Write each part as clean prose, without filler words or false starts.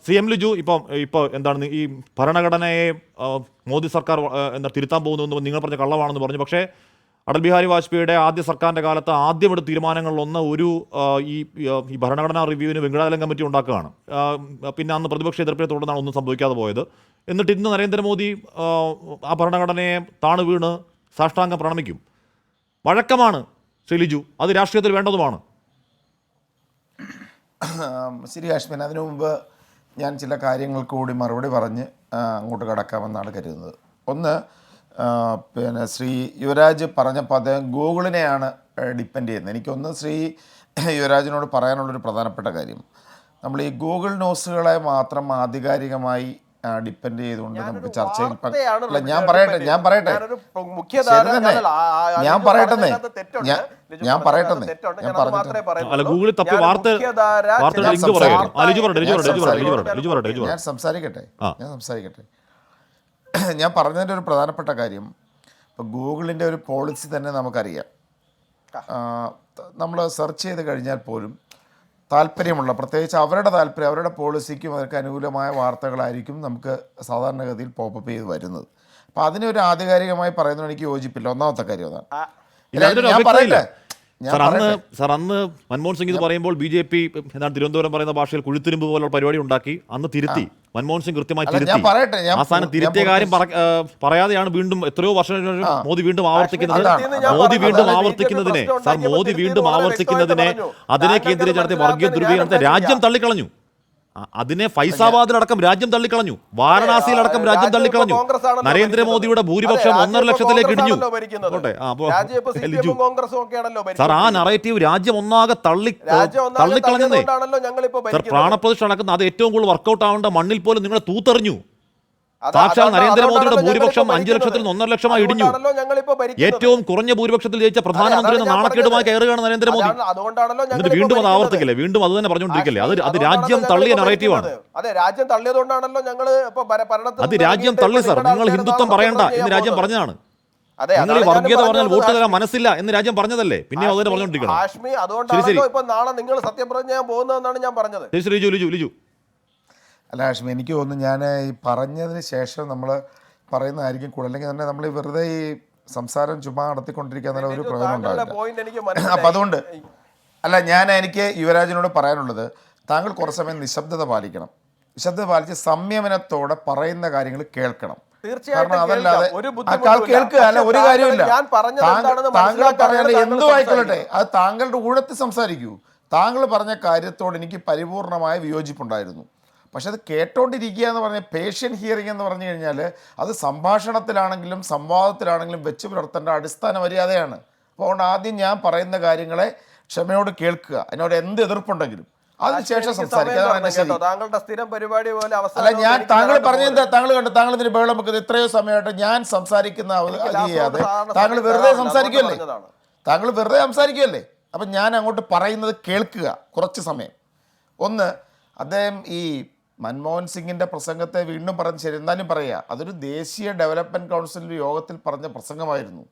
CM Liju ഇപ്പോൾ എന്താണ് ഈ ഭരണഘടനയെ മോദി സർക്കാർ തിരുത്താൻ പോകുന്നു നിങ്ങൾ പറഞ്ഞ കള്ളമാണെന്ന് പറഞ്ഞു. പക്ഷേ അടൽ ബിഹാരി വാജ്പേയിയുടെ ആദ്യ സർക്കാരിൻ്റെ കാലത്ത് ആദ്യമെടുത്ത തീരുമാനങ്ങളിലൊന്ന് ഈ ഭരണഘടനാ റിവ്യൂവിന് വെങ്കടാചലം കമ്മിറ്റി ഉണ്ടാക്കുകയാണ്. പിന്നെ അന്ന് പ്രതിപക്ഷ എതിർപ്പിനെ തുടർന്നാണ് ഒന്നും സംഭവിക്കാതെ പോയത്. എന്നിട്ട് ഇന്ന് നരേന്ദ്രമോദി ആ ഭരണഘടനയെ താണു വീണ് സാഷ്ടാംഗം പ്രണമിക്കും. വഴക്കമാണ് ശ്രീ ലിജു, അത് രാഷ്ട്രീയത്തിൽ വേണ്ടതുമാണ്. ശരി ഹാഷ്മിൻ, അതിനു മുമ്പ് ഞാൻ ചില കാര്യങ്ങൾക്ക് കൂടി മറുപടി പറഞ്ഞ് അങ്ങോട്ട് കടക്കാമെന്നാണ് കരുതുന്നത്. ഒന്ന്, പിന്നെ ശ്രീ യുവരാജ് പറഞ്ഞപ്പോൾ അദ്ദേഹം ഗൂഗിളിനെയാണ് ഡിപ്പെൻഡ് ചെയ്യുന്നത്. എനിക്കൊന്ന് ശ്രീ യുവരാജിനോട് പറയാനുള്ളൊരു പ്രധാനപ്പെട്ട കാര്യം, നമ്മൾ ഈ ഗൂഗിൾ ന്യൂസുകളെ മാത്രം ആധികാരികമായി ഡിപ്പെൻഡ് ചെയ്തുകൊണ്ട് നമുക്ക് ചർച്ചയിൽ ഞാൻ പറയട്ടെ ഞാൻ സംസാരിക്കട്ടെ. ഞാൻ പറഞ്ഞതിൻ്റെ ഒരു പ്രധാനപ്പെട്ട കാര്യം, ഇപ്പോൾ ഗൂഗിളിൻ്റെ ഒരു പോളിസി തന്നെ നമുക്കറിയാം. നമ്മൾ സെർച്ച് ചെയ്ത് കഴിഞ്ഞാൽ പോലും താല്പര്യമുള്ള, പ്രത്യേകിച്ച് അവരുടെ താല്പര്യം, അവരുടെ പോളിസിക്കും അവർക്ക് അനുകൂലമായ വാർത്തകളായിരിക്കും നമുക്ക് സാധാരണഗതിയിൽ പോപ്പപ്പ് ചെയ്ത് വരുന്നത്. അപ്പോൾ അതിനൊരു ആധികാരികമായി പറയുന്നത് എനിക്ക് യോജിപ്പില്ല. ഒന്നാമത്തെ കാര്യം അതാണ്. അന്ന് മൻമോഹൻ സിംഗ് ഇത് പറയുമ്പോൾ BJP എന്താണ് തിരുവനന്തപുരം പറയുന്ന ഭാഷയിൽ കുഴിത്തുരുമ്പ് പോലുള്ള പരിപാടി ഉണ്ടാക്കി അന്ന് തിരുത്തി. മൻമോഹൻ സിംഗ് കൃത്യമായി തിരുത്തി. അവസാനം തിരുത്തിയ കാര്യം പറയാതെയാണ് വീണ്ടും എത്രയോ വർഷം മോദി വീണ്ടും ആവർത്തിക്കുന്നതിനെ അതിനെ കേന്ദ്രീകരിച്ച് നടത്തിയ വർഗീയ ധ്രുവീകരണത്തെ രാജ്യം തള്ളിക്കളഞ്ഞു. അതിനെ ഫൈസാബാദിലടക്കം രാജ്യം തള്ളിക്കളഞ്ഞു, വാരണാസിയിലടക്കം രാജ്യം തള്ളിക്കളഞ്ഞു. നരേന്ദ്രമോദിയുടെ ഭൂരിപക്ഷം 1.5 ലക്ഷത്തിലേക്ക് ഇടിഞ്ഞു. സാർ, ആ നറേറ്റീവ് രാജ്യം ഒന്നാകെ തള്ളിക്കളഞ്ഞേ. സാർ, പ്രാണപ്രതിഷ്ഠ നടക്കുന്ന അത് ഏറ്റവും കൂടുതൽ വർക്കൗട്ട് ആവേണ്ട മണ്ണിൽ പോലും നിങ്ങളെ തൂത്തെറിഞ്ഞു. സാക്ഷാൽ നരേന്ദ്രമോദിയുടെ ഭൂരിപക്ഷം 5 ലക്ഷത്തിൽ നിന്ന് 1.5 ലക്ഷമായി ഇടിഞ്ഞു. ഏറ്റവും കുറഞ്ഞ ഭൂരിപക്ഷത്തിൽ ജയിച്ച പ്രധാനമന്ത്രി എന്ന നാണക്കേടുമായി കയറുകയാണ് നരേന്ദ്രമോദി. എന്നിട്ട് വീണ്ടും അത് ആവർത്തിക്കില്ലേ, വീണ്ടും അത് തന്നെ പറഞ്ഞുകൊണ്ടിരിക്കില്ലേ? അത് രാജ്യം തള്ളിയ നറേറ്റീവാണ്. അത് രാജ്യം തള്ളി. സാർ, നിങ്ങൾ ഹിന്ദുത്വം പറയണ്ട എന്ന് രാജ്യം പറഞ്ഞതാണ്. നിങ്ങൾ ഈ വർഗീയത പറഞ്ഞാൽ വോട്ട് തരാൻ മനസ്സില്ല എന്ന് രാജ്യം പറഞ്ഞതല്ലേ? പിന്നെ അതിനെ പറഞ്ഞുകൊണ്ടിരിക്കണം. ശരി ലിജു. അല്ല ഹാഷ്മി, എനിക്ക് തോന്നുന്നു ഞാൻ ഈ പറഞ്ഞതിന് ശേഷം നമ്മൾ പറയുന്നതായിരിക്കും കൂടുതൽ. അല്ലെങ്കിൽ തന്നെ നമ്മൾ വെറുതെ ഈ സംസാരം ചുമ്മാ നടത്തിക്കൊണ്ടിരിക്കുക എന്നുള്ള ഒരു പ്രയോജനം ഉണ്ടാവില്ല. അപ്പം അതുകൊണ്ട് എനിക്ക് യുവരാജിനോട് പറയാനുള്ളത്, താങ്കൾ കുറച്ച് സമയം നിശബ്ദത പാലിക്കണം. നിശബ്ദത പാലിച്ച് സംയമനത്തോടെ പറയുന്ന കാര്യങ്ങൾ കേൾക്കണം. കാരണം അതല്ലാതെ കേൾക്കുക അല്ല ഒരു കാര്യമില്ല. താങ്കൾ പറയാൻ എന്തും ആയിക്കൊള്ളട്ടെ, അത് താങ്കളുടെ ഊഴത്തിൽ സംസാരിക്കൂ. താങ്കൾ പറഞ്ഞ കാര്യത്തോട് എനിക്ക് പരിപൂർണമായ വിയോജിപ്പുണ്ടായിരുന്നു. പക്ഷെ അത് കേട്ടോണ്ടിരിക്കുക എന്ന് പറഞ്ഞാൽ പേഷ്യൻ ഹിയറിംഗ് എന്ന് പറഞ്ഞു കഴിഞ്ഞാൽ അത് സംഭാഷണത്തിലാണെങ്കിലും സംവാദത്തിലാണെങ്കിലും വെച്ച് പുലർത്തേണ്ട അടിസ്ഥാന മര്യാദയാണ്. അപ്പോൾ ആദ്യം ഞാൻ പറയുന്ന കാര്യങ്ങളെ ക്ഷമയോട് കേൾക്കുക, അതിനോട് എന്ത് എതിർപ്പുണ്ടെങ്കിലും അതിനുശേഷം സംസാരിക്കുക. ഞാൻ താങ്കൾ പറഞ്ഞെന്താ, താങ്കൾ കണ്ടു, താങ്കൾ ഇതിന് ബഹളം വെക്കുന്നത് ഇത്രയോ സമയമായിട്ട് ഞാൻ സംസാരിക്കുന്ന ചെയ്യാതെ താങ്കൾ വെറുതെ സംസാരിക്കുകയല്ലേ. അപ്പം ഞാൻ അങ്ങോട്ട് പറയുന്നത് കേൾക്കുക കുറച്ച് സമയം. ഒന്ന്, അദ്ദേഹം ഈ മൻമോഹൻ സിംഗിൻ്റെ പ്രസംഗത്തെ വീണ്ടും പറഞ്ഞ് ശരി, എന്നാലും പറയുക, അതൊരു ദേശീയ ഡെവലപ്മെൻറ്റ് കൗൺസിലിൻ്റെ യോഗത്തിൽ പറഞ്ഞ പ്രസംഗമായിരുന്നു.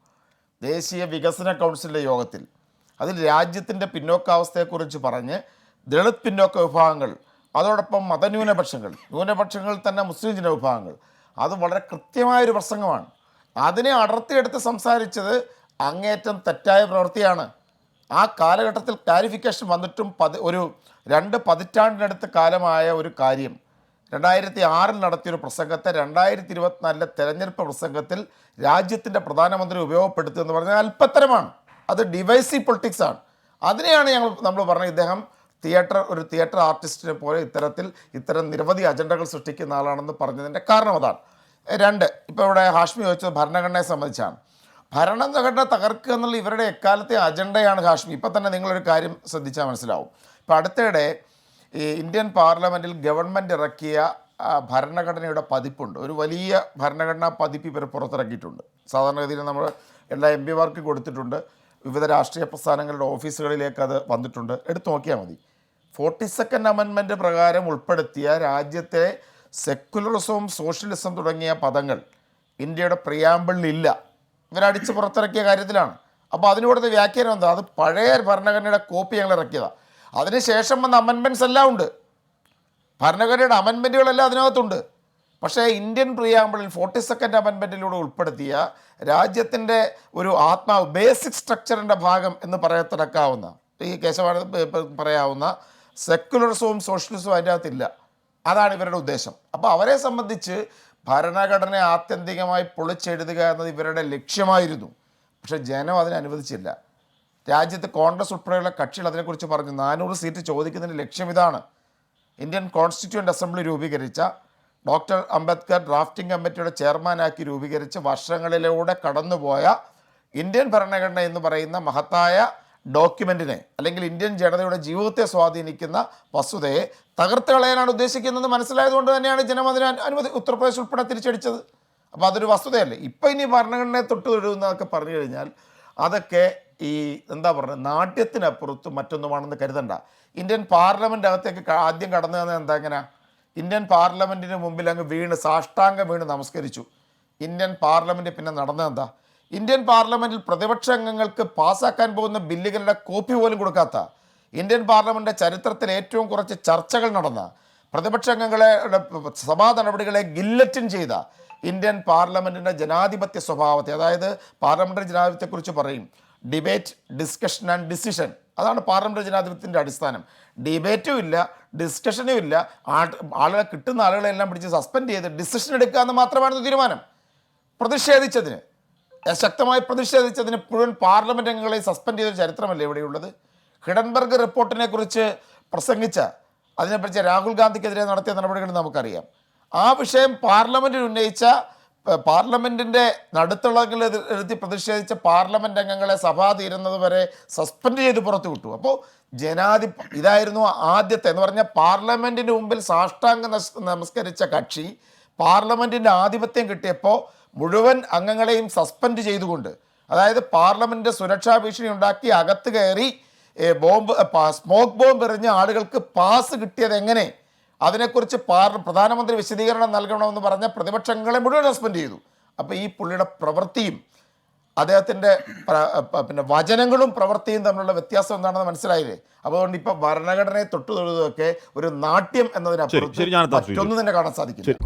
ദേശീയ വികസന കൗൺസിലിൻ്റെ യോഗത്തിൽ അതിൽ രാജ്യത്തിൻ്റെ പിന്നോക്കാവസ്ഥയെക്കുറിച്ച് പറഞ്ഞ് ദളിത് പിന്നോക്ക വിഭാഗങ്ങൾ, അതോടൊപ്പം ന്യൂനപക്ഷങ്ങളിൽ തന്നെ മുസ്ലിം ജനവിഭാഗങ്ങൾ, അത് വളരെ കൃത്യമായൊരു പ്രസംഗമാണ്. അതിനെ അടർത്തിയെടുത്ത് സംസാരിച്ചത് അങ്ങേറ്റം തെറ്റായ പ്രവൃത്തിയാണ്. ആ കാലഘട്ടത്തിൽ ക്ലാരിഫിക്കേഷൻ വന്നിട്ടും ഒരു 2 പതിറ്റാണ്ടിനടുത്ത് കാലമായ ഒരു കാര്യം 2006 നടത്തിയൊരു പ്രസംഗത്തെ 2024 തെരഞ്ഞെടുപ്പ് പ്രസംഗത്തിൽ രാജ്യത്തിൻ്റെ പ്രധാനമന്ത്രി ഉപയോഗപ്പെടുത്തുക എന്ന് പറഞ്ഞാൽ അല്പത്തരമാണ്. അത് ഡിവൈസീവ് പൊളിറ്റിക്സാണ്. അതിനെയാണ് നമ്മൾ പറഞ്ഞത്, ഇദ്ദേഹം ഒരു തിയേറ്റർ ആർട്ടിസ്റ്റിനെ പോലെ ഇത്തരം നിരവധി അജണ്ടകൾ സൃഷ്ടിക്കുന്ന ആളാണെന്ന് പറഞ്ഞതിൻ്റെ കാരണം അതാണ്. 2, ഇപ്പോൾ ഇവിടെ ഹാഷ്മി ചോദിച്ചത് ഭരണഘടനയെ സംബന്ധിച്ചാണ്. ഭരണഘടന തകർക്കുക എന്നുള്ള ഇവരുടെ എക്കാലത്തെ അജണ്ടയാണ് ഹാഷ്മി. ഇപ്പം തന്നെ നിങ്ങളൊരു കാര്യം ശ്രദ്ധിച്ചാൽ മനസ്സിലാവും. ഇപ്പോൾ അടുത്തിടെ ഈ ഇന്ത്യൻ പാർലമെൻറ്റിൽ ഗവൺമെൻറ് ഇറക്കിയ ഭരണഘടനയുടെ പതിപ്പുണ്ട്. ഒരു വലിയ ഭരണഘടനാ പതിപ്പ് ഇവർ പുറത്തിറക്കിയിട്ടുണ്ട്. സാധാരണഗതിയിൽ നമ്മൾ എല്ലാ MP മാർക്ക് കൊടുത്തിട്ടുണ്ട്. വിവിധ രാഷ്ട്രീയ പ്രസ്ഥാനങ്ങളുടെ ഓഫീസുകളിലേക്ക് അത് വന്നിട്ടുണ്ട്. എടുത്തു നോക്കിയാൽ മതി. 42nd അമെൻമെൻറ്റ് പ്രകാരം ഉൾപ്പെടുത്തിയ രാജ്യത്തെ സെക്കുലറിസവും സോഷ്യലിസം തുടങ്ങിയ പദങ്ങൾ ഇന്ത്യയുടെ പ്രിയാമ്പിളിലില്ല. ഇവരടിച്ച് പുറത്തിറക്കിയ കാര്യത്തിലാണ്. അപ്പോൾ അതിനോടത്തെ വ്യാഖ്യാനം എന്താ? അത് പഴയ ഭരണഘടനയുടെ കോപ്പി ഞങ്ങൾ ഇറക്കിയതാണ്. അതിനുശേഷം വന്ന അമെൻമെൻറ്റ്സ് എല്ലാം ഉണ്ട്. ഭരണഘടനയുടെ അമെൻമെൻറ്റുകളെല്ലാം അതിനകത്തുണ്ട്. പക്ഷേ ഇന്ത്യൻ പ്രിയാമ്പിളിൽ 42nd അമെൻമെൻറ്റിലൂടെ ഉൾപ്പെടുത്തിയ രാജ്യത്തിൻ്റെ ഒരു ആത്മാവ്, ബേസിക് സ്ട്രക്ചറിൻ്റെ ഭാഗം എന്ന് പറയത്തിടക്കാവുന്ന, ഈ പറയാവുന്ന സെക്കുലറിസവും സോഷ്യലിസവും അതിൻ്റെ അകത്തില്ല. അതാണ് ഇവരുടെ ഉദ്ദേശം. അപ്പോൾ അവരെ സംബന്ധിച്ച് ഭരണഘടന ആത്യന്തികമായി പൊളിച്ചെഴുതുക എന്നത് ഇവരുടെ ലക്ഷ്യമായിരുന്നു. പക്ഷേ ജനം അതിനെ അനുവദിച്ചില്ല. രാജ്യത്ത് കോൺഗ്രസ് ഉൾപ്പെടെയുള്ള കക്ഷികൾ അതിനെക്കുറിച്ച് പറഞ്ഞു. 400 സീറ്റ് ചോദിക്കുന്നതിൻ്റെ ലക്ഷ്യം ഇതാണ്. ഇന്ത്യൻ കോൺസ്റ്റിറ്റ്യൂവൻ്റ് അസംബ്ലി രൂപീകരിച്ച, ഡോക്ടർ അംബേദ്കർ ഡ്രാഫ്റ്റിംഗ് കമ്മിറ്റിയുടെ ചെയർമാനാക്കി രൂപീകരിച്ച് വർഷങ്ങളിലൂടെ കടന്നുപോയ ഇന്ത്യൻ ഭരണഘടന എന്ന് പറയുന്ന മഹത്തായ ഡോക്യുമെൻറ്റിനെ, അല്ലെങ്കിൽ ഇന്ത്യൻ ജനതയുടെ ജീവിതത്തെ സ്വാധീനിക്കുന്ന വസ്തുതയെ തകർത്ത് കളയാനാണ് ഉദ്ദേശിക്കുന്നത് മനസ്സിലായതുകൊണ്ട് തന്നെയാണ് ജനം അതിന് ഉത്തർപ്രദേശ് ഉൾപ്പെടെ തിരിച്ചടിച്ചത്. അപ്പോൾ അതൊരു വസ്തുതയല്ലേ. ഇപ്പം ഇനി ഭരണഘടനയെ തൊട്ട് തൊഴുന്നതൊക്കെ പറഞ്ഞു കഴിഞ്ഞാൽ അതൊക്കെ ഈ എന്താ പറയുക, നാട്യത്തിനപ്പുറത്ത് മറ്റൊന്നുമാണെന്ന് കരുതണ്ട. ഇന്ത്യൻ പാർലമെൻ്റ് അകത്തേക്ക് ആദ്യം കടന്നു വന്നത് എന്താ? എങ്ങനെ ഇന്ത്യൻ പാർലമെൻറ്റിന് മുമ്പിൽ അങ്ങ് വീണ് സാഷ്ടാംഗം വീണ് നമസ്കരിച്ചു. ഇന്ത്യൻ പാർലമെൻറ്റ് പിന്നെ നടന്നതെന്താ? ഇന്ത്യൻ പാർലമെൻറ്റിൽ പ്രതിപക്ഷ അംഗങ്ങൾക്ക് പാസ്സാക്കാൻ പോകുന്ന ബില്ലുകളുടെ കോപ്പി പോലും കൊടുക്കാത്ത, ഇന്ത്യൻ പാർലമെൻറ്റിൻ്റെ ചരിത്രത്തിൽ ഏറ്റവും കുറച്ച് ചർച്ചകൾ നടന്ന, പ്രതിപക്ഷ അംഗങ്ങളെ സഭാ നടപടികളെ ഗില്ലറ്റിൻ ചെയ്ത ഇന്ത്യൻ പാർലമെൻറ്റിൻ്റെ ജനാധിപത്യ സ്വഭാവത്തെ, അതായത് പാർലമെൻ്ററി ജനാധിപത്യത്തെക്കുറിച്ച് പറയും ഡിബേറ്റ്, ഡിസ്കഷൻ ആൻഡ് ഡിസിഷൻ. അതാണ് പാർലമെൻ്ററി ജനാധിപത്യത്തിൻ്റെ അടിസ്ഥാനം. ഡിബേറ്റും ഇല്ല, ഡിസ്കഷനും ഇല്ല, ആളുകളെ കിട്ടുന്ന ആളുകളെല്ലാം പിടിച്ച് സസ്പെൻഡ് ചെയ്ത് ഡിസിഷൻ എടുക്കുക എന്ന് മാത്രമാണ് തീരുമാനം. പ്രതിഷേധിച്ചതിന്, ശക്തമായി പ്രതിഷേധിച്ചതിന് മുഴുവൻ പാർലമെൻറ്റ് അംഗങ്ങളെ സസ്പെൻഡ് ചെയ്ത ചരിത്രമല്ലേ ഇവിടെയുള്ളത്? ഹിഡൻബർഗ് റിപ്പോർട്ടിനെ കുറിച്ച് പ്രസംഗിച്ച, അതിനെപ്പറ്റി രാഹുൽ ഗാന്ധിക്കെതിരെ നടത്തിയ നടപടികൾ നമുക്കറിയാം. ആ വിഷയം പാർലമെൻറ്റിൽ ഉന്നയിച്ച, പാർലമെൻറ്റിൻ്റെ നടുത്തളങ്ങളിലെത്തി പ്രതിഷേധിച്ച പാർലമെൻറ്റ് അംഗങ്ങളെ സഭ തീരുന്നത് വരെ സസ്പെൻഡ് ചെയ്ത് പുറത്തു വിട്ടു. അപ്പോൾ ഇതായിരുന്നു ആദ്യത്തെ എന്ന് പറഞ്ഞാൽ പാർലമെൻറ്റിന് മുമ്പിൽ സാഷ്ടാംഗം നമസ്കരിച്ച കക്ഷി പാർലമെൻറ്റിൻ്റെ ആധിപത്യം കിട്ടിയപ്പോൾ മുഴുവൻ അംഗങ്ങളെയും സസ്പെൻഡ് ചെയ്തുകൊണ്ട്, അതായത് പാർലമെൻറ്റ് സുരക്ഷാ ഭീഷണി ഉണ്ടാക്കി അകത്ത് കയറി സ്മോക്ക് ബോംബ് എറിഞ്ഞ ആളുകൾക്ക് പാസ് കിട്ടിയത് എങ്ങനെ, അതിനെക്കുറിച്ച് പ്രധാനമന്ത്രി വിശദീകരണം നൽകണമെന്ന് പറഞ്ഞ പ്രതിപക്ഷങ്ങളെ മുഴുവൻ സസ്പെൻഡ് ചെയ്തു. അപ്പോൾ ഈ പുള്ളിയുടെ പ്രവൃത്തിയും അദ്ദേഹത്തിൻ്റെ വചനങ്ങളും പ്രവൃത്തിയും തമ്മിലുള്ള വ്യത്യാസം എന്താണെന്ന് മനസ്സിലായില്ലേ? അതുകൊണ്ട് ഇപ്പോൾ ഭരണഘടനയെ തൊട്ടുതൊഴുതൊക്കെ ഒരു നാട്യം എന്നതിനപ്പുറത്ത് മറ്റൊന്നും തന്നെ കാണാൻ സാധിക്കില്ല.